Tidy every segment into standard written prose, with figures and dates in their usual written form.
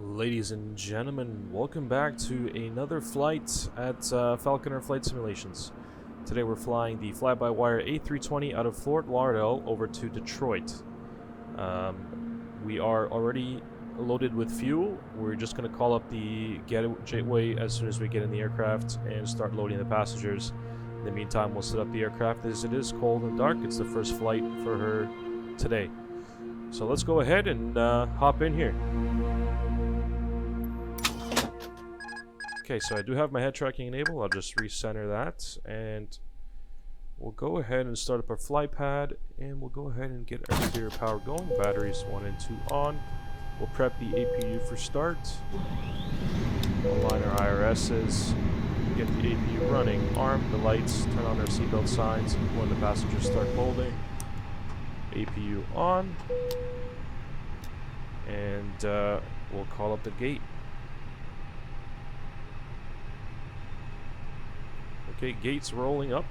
Ladies and gentlemen, welcome back to another flight at Falconer Flight Simulations. Today we're flying the fly-by-wire A320 out of Fort Lauderdale over to Detroit. We are already loaded with fuel. We're just going to call up the gateway as soon as we get in the aircraft and start loading the passengers. In the meantime, we'll set up the aircraft as it is cold and dark. It's the first flight for her today. So let's go ahead and hop in here. Okay, so I do have my head tracking enabled. I'll just recenter that, and we'll go ahead and start up our fly pad, and we'll go ahead and get our exterior power going. Batteries 1 and 2 on. We'll prep the APU for start. Align our IRSs. Get the APU running. Arm the lights. Turn on our seatbelt signs when the passengers start folding. APU on. And we'll call up the gate. Okay, gates rolling up.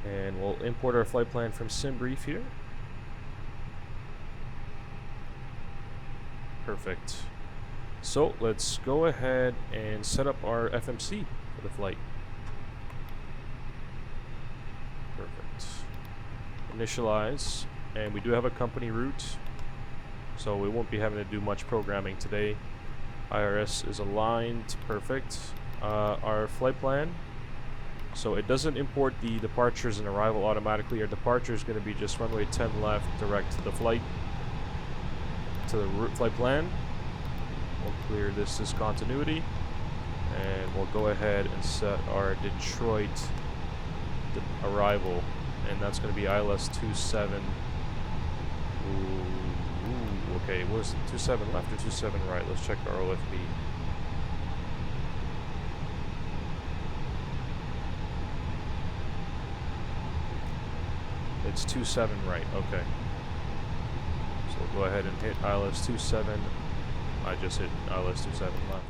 And we'll import our flight plan from SimBrief here. Perfect. So let's go ahead and set up our FMC for the flight. Perfect. Initialize. And we do have a company route, so we won't be having to do much programming today. IRS is aligned. Perfect. Our flight plan, so it doesn't import the departures and arrival automatically. Our departure is going to be just runway 10 left, direct to the flight, to the route flight plan. We'll clear this discontinuity, and we'll go ahead and set our Detroit arrival, and that's going to be ILS 27. Okay, was it 27 left or 27 right? Let's check our OFB. It's 27 right, okay. So we'll go ahead and hit ILS 27. I just hit ILS 27 left.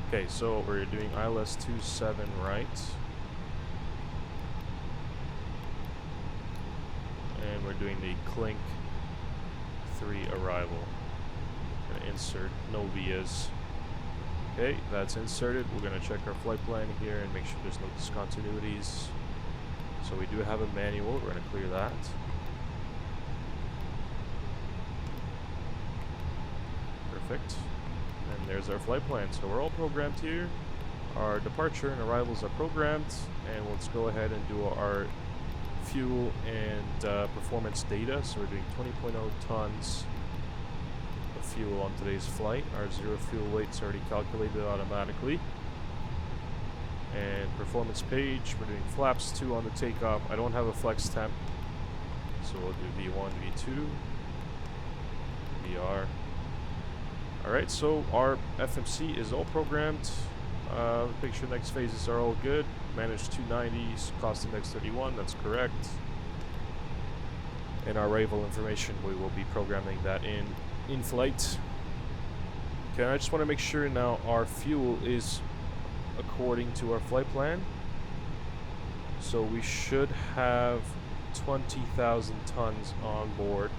Okay, so we're doing ILS 27 right. And we're doing the Clink 3 arrival. Gonna insert no vias. Okay, that's inserted. We're gonna check our flight plan here and make sure there's no discontinuities. So we do have a manual, we're going to clear that. Perfect. And there's our flight plan. So we're all programmed here. Our departure and arrivals are programmed. And let's go ahead and do our fuel and performance data. So we're doing 20.0 tons of fuel on today's flight. Our zero fuel weight is already calculated automatically. And performance page, we're doing flaps 2 on the takeoff. I don't have a flex temp, so we'll do V1, V2, VR. Alright, so our FMC is all programmed. Picture next phases are all good. Managed 290s, cost index 31, that's correct. And our arrival information, we will be programming that in flight. Okay, I just want to make sure now our fuel is according to our flight plan. So we should have 20,000 tons on board.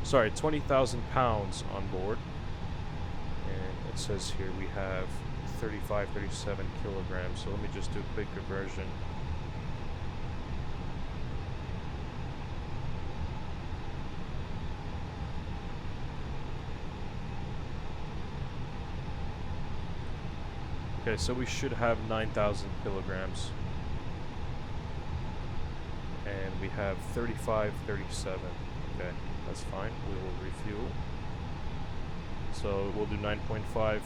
Sorry, 20,000 pounds on board. And it says here we have 37 kilograms. So let me just do a quick conversion. Okay, so we should have 9,000 kilograms. And we have 37. Okay, that's fine. We will refuel. So we'll do 9.5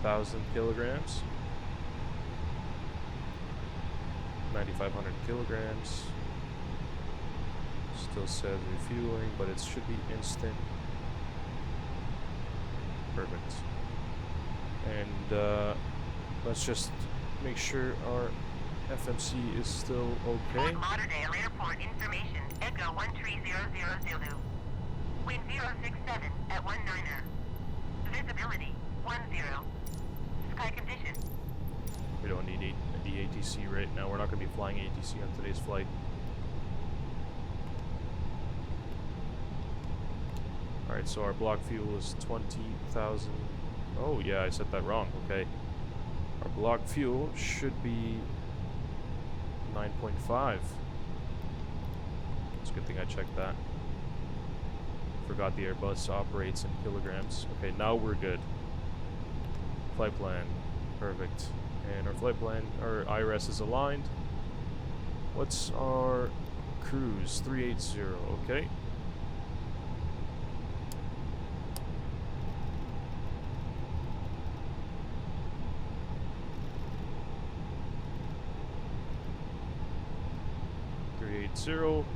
thousand kilograms. 9,500 kilograms. Still says refueling, but it should be instant. Perfect. And let's just make sure our FMC is still okay. Fort Lauderdale Airport information. Echo 13000 Zulu. Wind 067 at 19er. Visibility 10. Sky condition. We don't need the ATC right now. We're not going to be flying ATC on today's flight. Alright, so our block fuel is 20,000. Oh, yeah, I said that wrong. Okay. Our block fuel should be 9.5. It's a good thing I checked that. Forgot the Airbus operates in kilograms. Okay, now we're good. Flight plan. Perfect. And our flight plan, our IRS is aligned. What's our cruise? 380. Okay.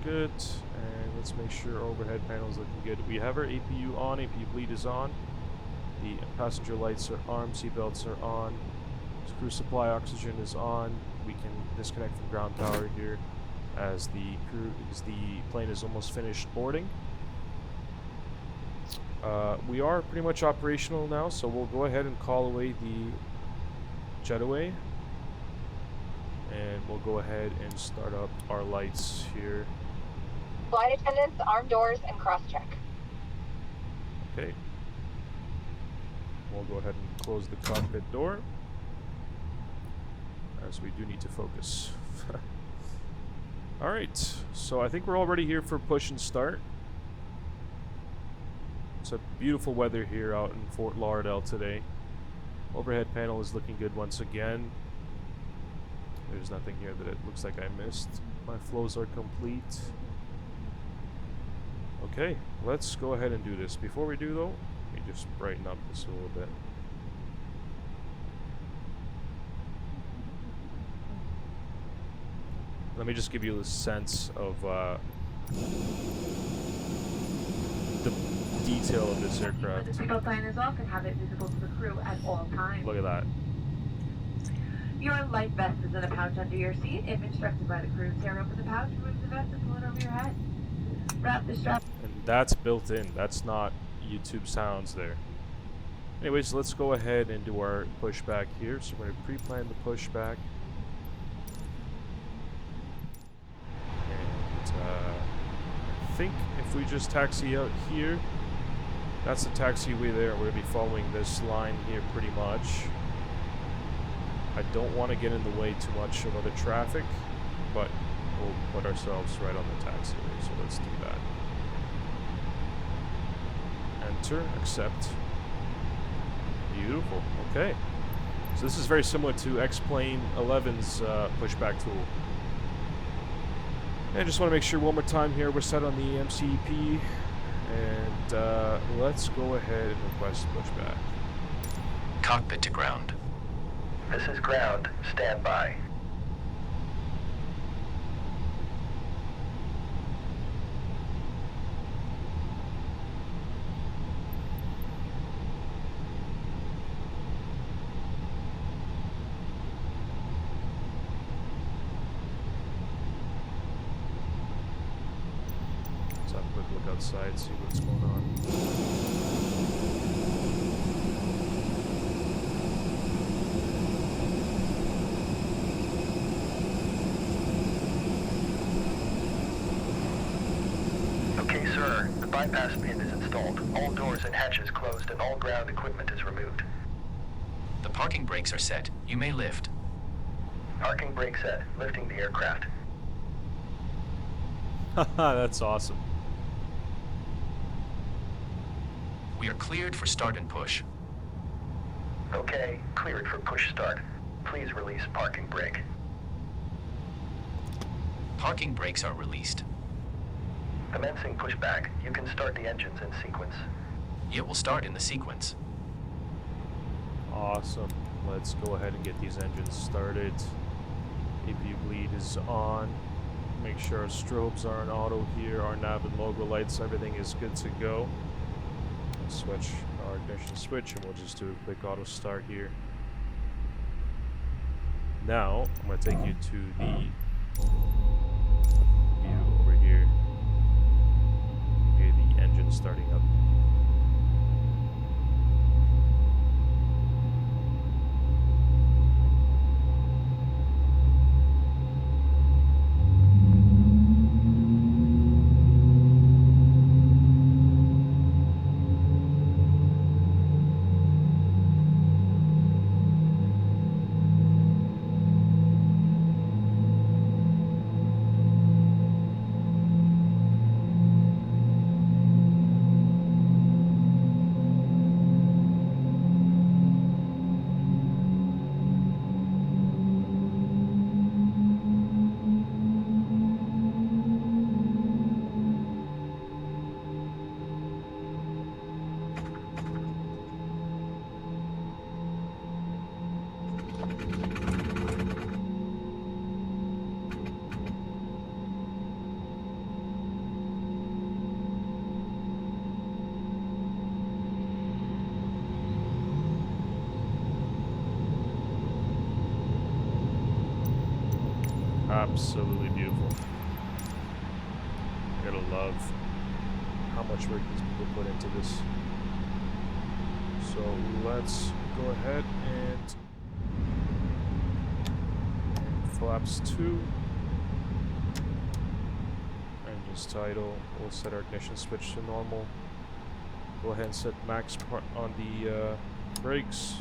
Good, and let's make sure our overhead panel is looking good. We have our APU on, APU bleed is on, the passenger lights are armed, seatbelts are on, crew supply oxygen is on. We can disconnect from ground power here as the plane is almost finished boarding. We are pretty much operational now, so we'll go ahead and call away the jetaway. And we'll go ahead and start up our lights here. Flight attendants, arm doors, and cross-check. Okay. We'll go ahead and close the cockpit door, as we do need to focus. Alright, so I think we're all ready here for push and start. It's a beautiful weather here out in Fort Lauderdale today. Overhead panel is looking good once again. There's nothing here that it looks like I missed. My flows are complete. Okay, let's go ahead and do this. Before we do though, let me just brighten up this a little bit. Let me just give you a sense of the detail of this aircraft. The signal sign is off and have it visible to the crew at all times. Look at that. Your life vest is in a pouch under your seat. If instructed by the crew, tear open the pouch, remove the vest, and pull it over your head. Wrap the strap. And that's built in. That's not YouTube sounds there. Anyways, let's go ahead and do our pushback here. So we're going to pre-plan the pushback. And I think if we just taxi out here, that's the taxiway there. We're going to be following this line here pretty much. I don't want to get in the way too much of other traffic, but we'll put ourselves right on the taxiway, so let's do that. Enter, accept. Beautiful, okay. So this is very similar to X-Plane 11's pushback tool. And I just want to make sure one more time here, we're set on the MCEP, and let's go ahead and request pushback. Cockpit to ground. This is ground. Stand by. Let's have a quick look outside, see what's going on. Sir, the bypass pin is installed. All doors and hatches closed and all ground equipment is removed. The parking brakes are set. You may lift. Parking brake set. Lifting the aircraft. Haha, that's awesome. We are cleared for start and push. Okay, cleared for push start. Please release parking brake. Parking brakes are released. Commencing pushback. You can start the engines in sequence. It will start in the sequence. Awesome. Let's go ahead and get these engines started. APU bleed is on. Make sure our strobes are on auto here. Our nav and logo lights, everything is good to go. Let's switch our ignition switch and we'll just do a quick auto start here. Now, I'm going to take you to the view over here. Hear the engine starting up. absolutely beautiful. I gotta love how much work these people put into this. So let's go ahead and flaps 2. Engines tidal. We'll set our ignition switch to normal. Go ahead and set max on the brakes.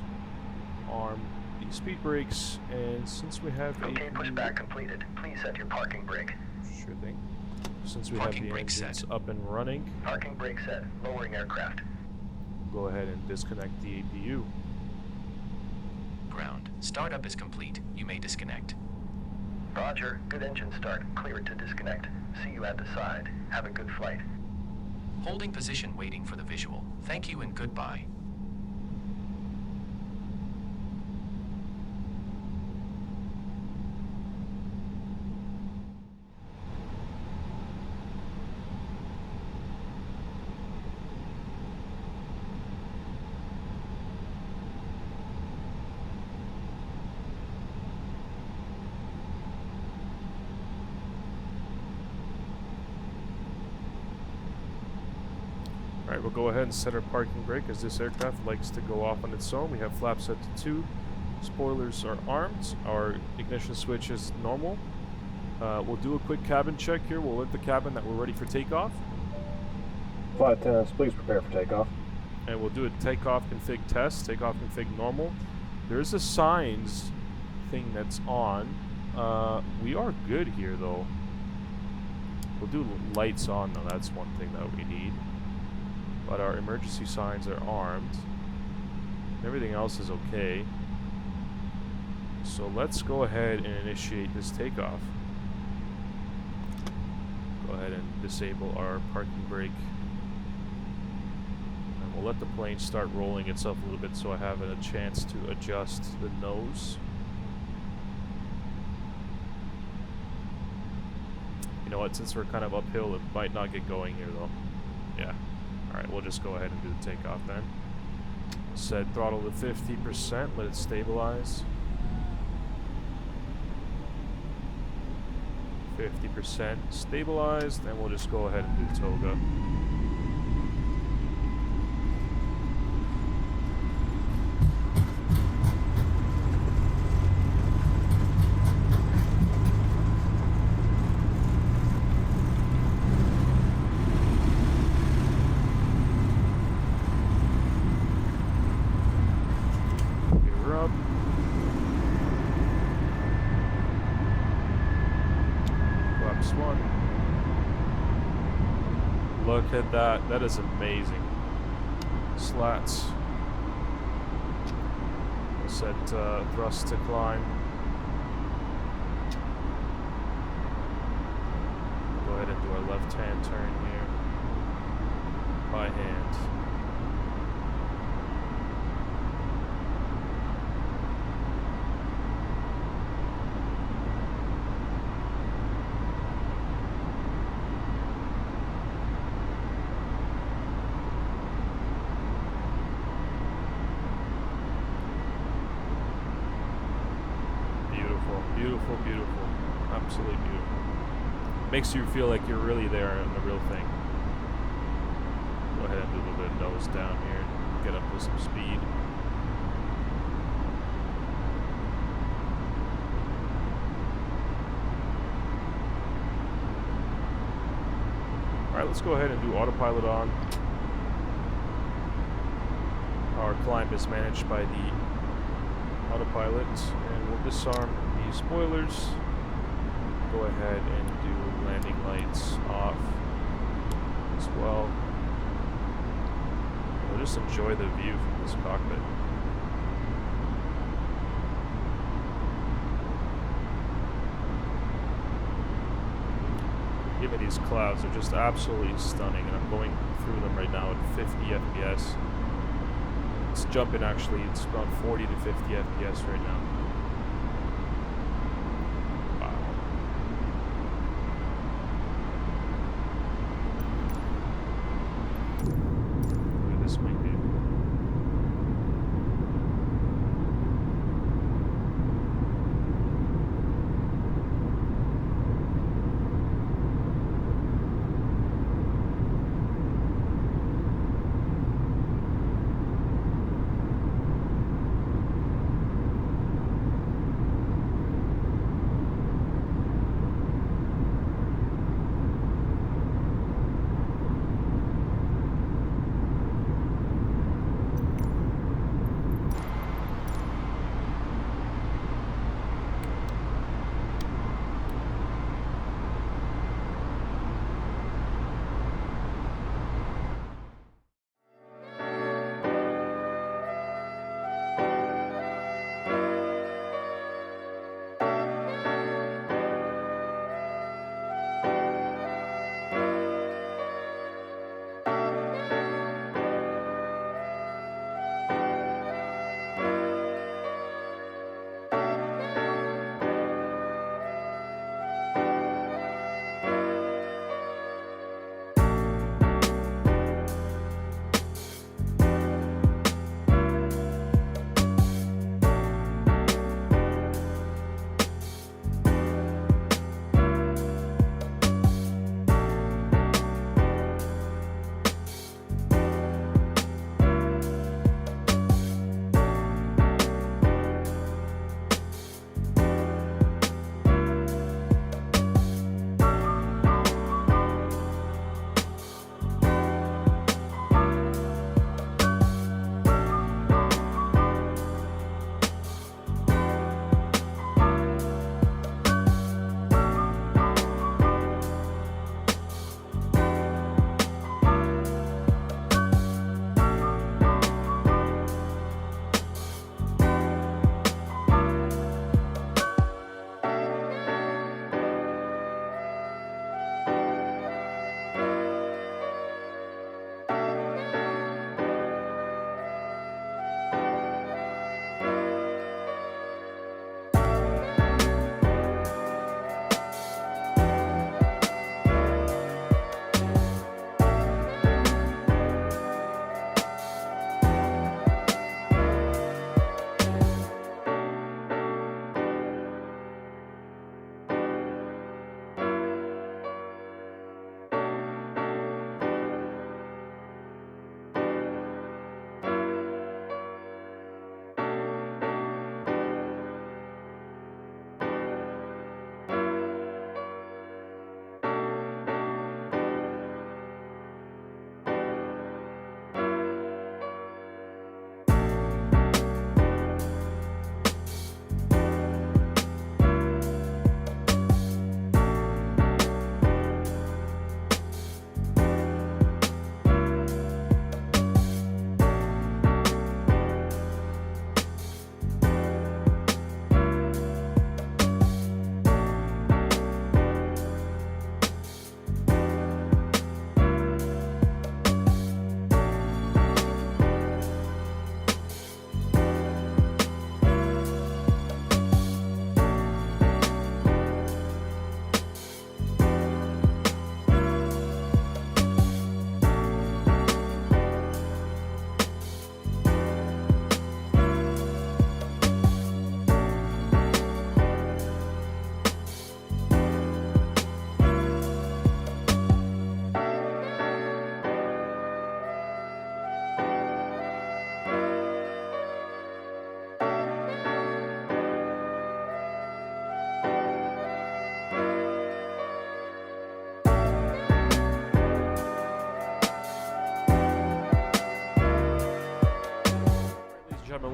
Arm the speed brakes, and since we have Okay, pushback completed. Please set your parking brake. Sure thing. Since we Parking have the brake engines set. up and running, Parking brake set. Lowering aircraft. go ahead and disconnect the APU. Ground. Startup is complete. You may disconnect. Roger. Good engine start. Clear to disconnect. See you at the side. Have a good flight. Holding position waiting for the visual. Thank you and goodbye. Alright, we'll go ahead and set our parking brake as this aircraft likes to go off on its own. We have flaps set to 2. Spoilers are armed. Our ignition switch is normal. We'll do a quick cabin check here. We'll alert the cabin that we're ready for takeoff. Flight attendants, please prepare for takeoff. And we'll do a takeoff config test. Takeoff config normal. There's a signs thing that's on. We are good here though. We'll do lights on though. That's one thing that we need. But our emergency signs are armed. Everything else is okay. So let's go ahead and initiate this takeoff. Go ahead and disable our parking brake. And we'll let the plane start rolling itself a little bit so I have a chance to adjust the nose. You know what, since we're kind of uphill, it might not get going here though. Yeah. Alright, we'll just go ahead and do the takeoff then. Set throttle to 50%, let it stabilize. 50% stabilized, and we'll just go ahead and do toga. Look at that. That is amazing. Slats. We'll set thrust to climb. Go ahead and do our left-hand turn here. By hand. Beautiful, beautiful. Absolutely beautiful. Makes you feel like you're really there in the real thing. Go ahead and do a little bit of nose down here and get up to some speed. Alright, let's go ahead and do autopilot on. Our climb is managed by the autopilot, and we'll disarm the spoilers. Go ahead and do landing lights off as well. We'll just enjoy the view from this cockpit. Give me these clouds, they're just absolutely stunning, and I'm going through them right now at 50 FPS. It's jumping actually, it's around 40 to 50 FPS right now. Wow. Look at this wing view.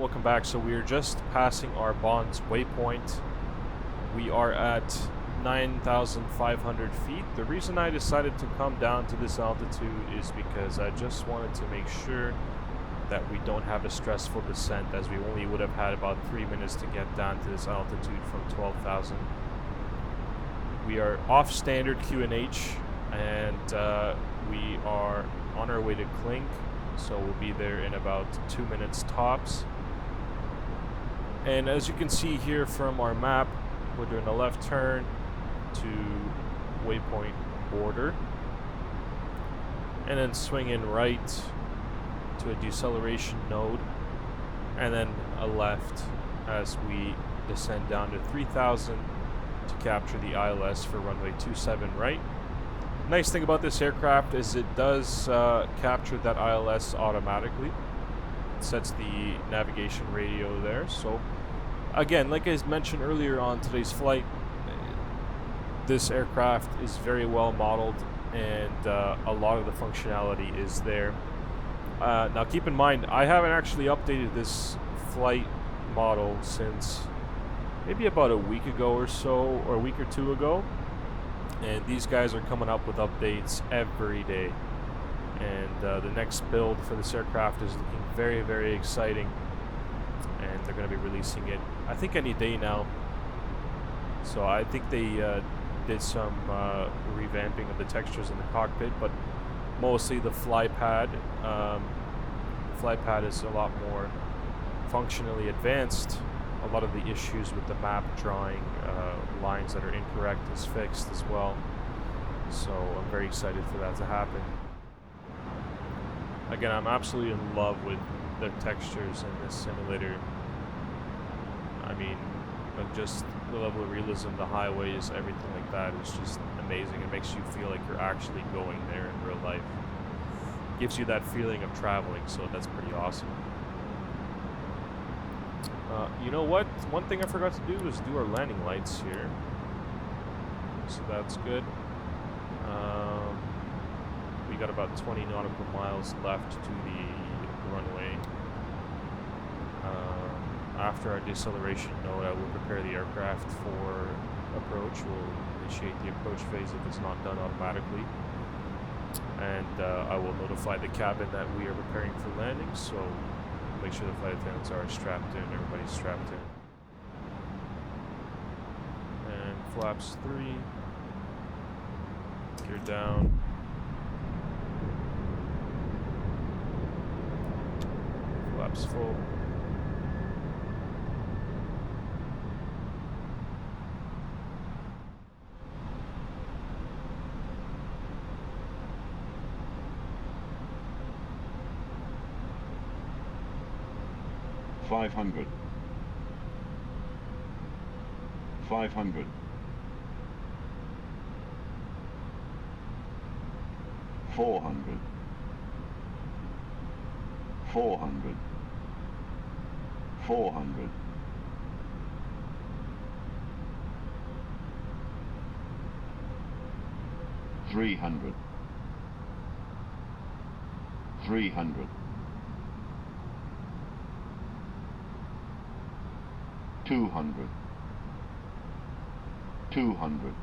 welcome back. So we are just passing our Bonds waypoint. We are at 9,500 feet. The reason I decided to come down to this altitude is because I just wanted to make sure that we don't have a stressful descent, as we only would have had about 3 minutes to get down to this altitude from 12,000. We are off standard QNH, and we are on our way to Clink, so we'll be there in about 2 minutes tops. And as you can see here from our map, we're doing a left turn to waypoint border, and then swinging right to a deceleration node, and then a left as we descend down to 3,000 to capture the ILS for runway 27 right. Nice thing about this aircraft is it does capture that ILS automatically. It sets the navigation radio there. So again, like I mentioned earlier on today's flight, this aircraft is very well modeled, and a lot of the functionality is there. Now keep in mind, I haven't actually updated this flight model since maybe about a week ago or so, or a week or two ago. And these guys are coming up with updates every day. And the next build for this aircraft is looking very, very exciting. And they're going to be releasing it, I think, any day now. So I think they did some revamping of the textures in the cockpit, but mostly the fly pad. The fly pad is a lot more functionally advanced. A lot of the issues with the map drawing lines that are incorrect is fixed as well. So I'm very excited for that to happen. Again, I'm absolutely in love with the textures in this simulator. I mean, like, just the level of realism, the highways, everything like that is just amazing. It makes you feel like you're actually going there in real life. Gives you that feeling of traveling, so that's pretty awesome. You know what? One thing I forgot to do was do our landing lights here. So that's good. We got about 20 nautical miles left to the runway. After our deceleration node, I will prepare the aircraft for approach. We'll initiate the approach phase if it's not done automatically. And I will notify the cabin that we are preparing for landing, so make sure the flight attendants are strapped in, everybody's strapped in. And flaps 3, gear down. Flaps full. Five hundred. 500. 400. 400. 400. 300. 300. 200. 200.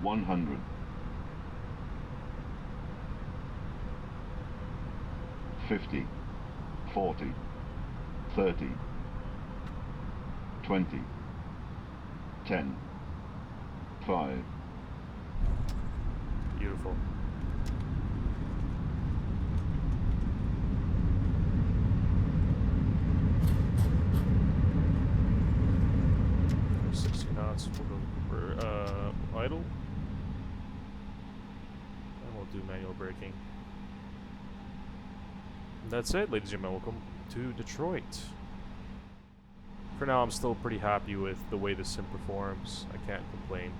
100. 50. 40. 30. 20. 10. 5. Beautiful. We'll go idle, and we'll do manual braking. And that's it, ladies and gentlemen. Welcome to Detroit. For now, I'm still pretty happy with the way the sim performs. I can't complain.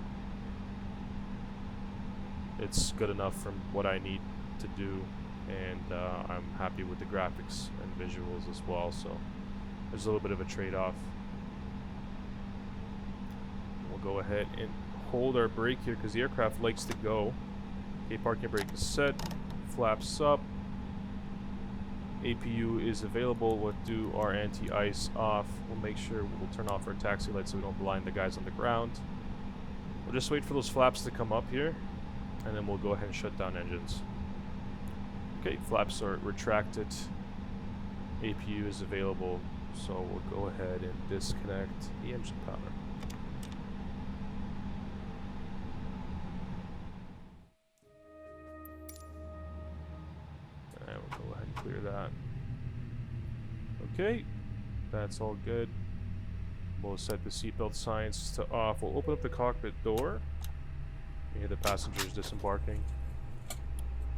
It's good enough from what I need to do, and I'm happy with the graphics and visuals as well, so there's a little bit of a trade-off. We'll go ahead and hold our brake here because the aircraft likes to go. Okay, parking brake is set. Flaps up. APU is available. We'll do our anti-ice off. We'll make sure we'll turn off our taxi lights so we don't blind the guys on the ground. We'll just wait for those flaps to come up here, and then we'll go ahead and shut down engines. Okay, flaps are retracted. APU is available, so we'll go ahead and disconnect the engine power. And we'll go ahead and clear that. Okay, that's all good. We'll set the seatbelt signs to off. We'll open up the cockpit door. You hear the passengers disembarking.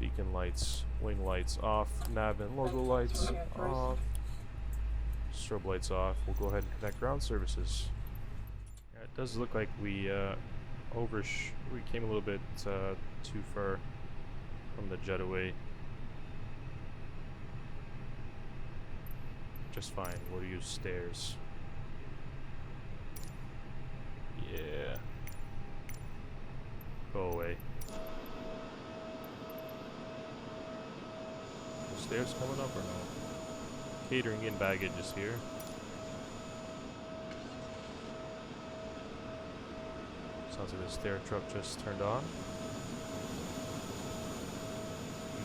Beacon lights, wing lights off, nav and logo lights off, strobe lights off. We'll go ahead and connect ground services. Yeah, it does look like we came a little bit too far from the jetaway. Just fine. We'll use stairs. Yeah. Go away. The stairs coming up or no? Catering in baggage is here. Sounds like the stair truck just turned on.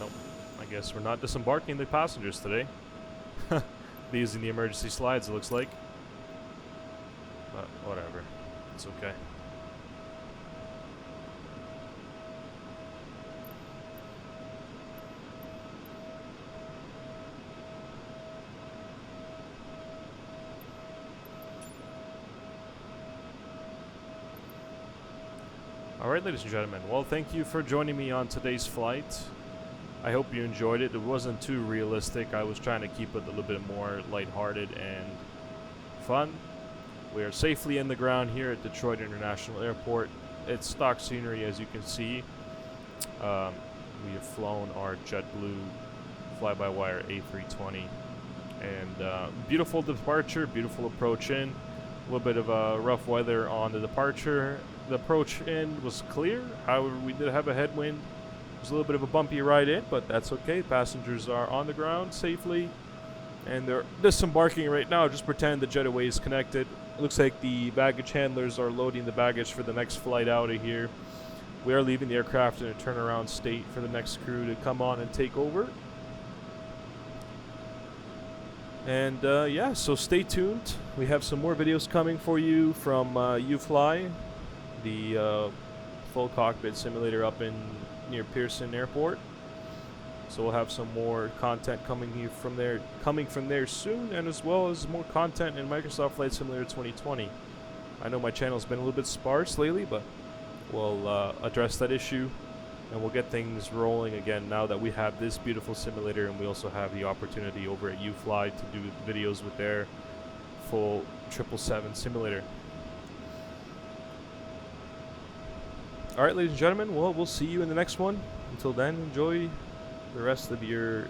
Nope. I guess we're not disembarking the passengers today. Be using the emergency slides, it looks like. But whatever. It's okay. Alright, ladies and gentlemen, well, thank you for joining me on today's flight. I hope you enjoyed it. It wasn't too realistic. I was trying to keep it a little bit more lighthearted and fun. We are safely in the ground here at Detroit International Airport. It's stock scenery, as you can see. We have flown our JetBlue fly-by-wire A320. And beautiful departure, beautiful approach in. A little bit of rough weather on the departure. The approach in was clear. However, we did have a headwind. It was a little bit of a bumpy ride in, but that's okay. Passengers are on the ground safely, and they're disembarking right now. Just pretend the jetaway is connected. It looks like the baggage handlers are loading the baggage for the next flight out of here. We are leaving the aircraft in a turnaround state for the next crew to come on and take over. And yeah, so stay tuned. We have some more videos coming for you from UFly, the full cockpit simulator up in near Pearson Airport. So we'll have some more content coming from there soon, and as well as more content in Microsoft Flight Simulator 2020. I know my channel's been a little bit sparse lately, but we'll address that issue, and we'll get things rolling again now that we have this beautiful simulator, and we also have the opportunity over at UFly to do videos with their full 777 simulator. Alright, ladies and gentlemen, well, we'll see you in the next one. Until then, enjoy the rest of your day.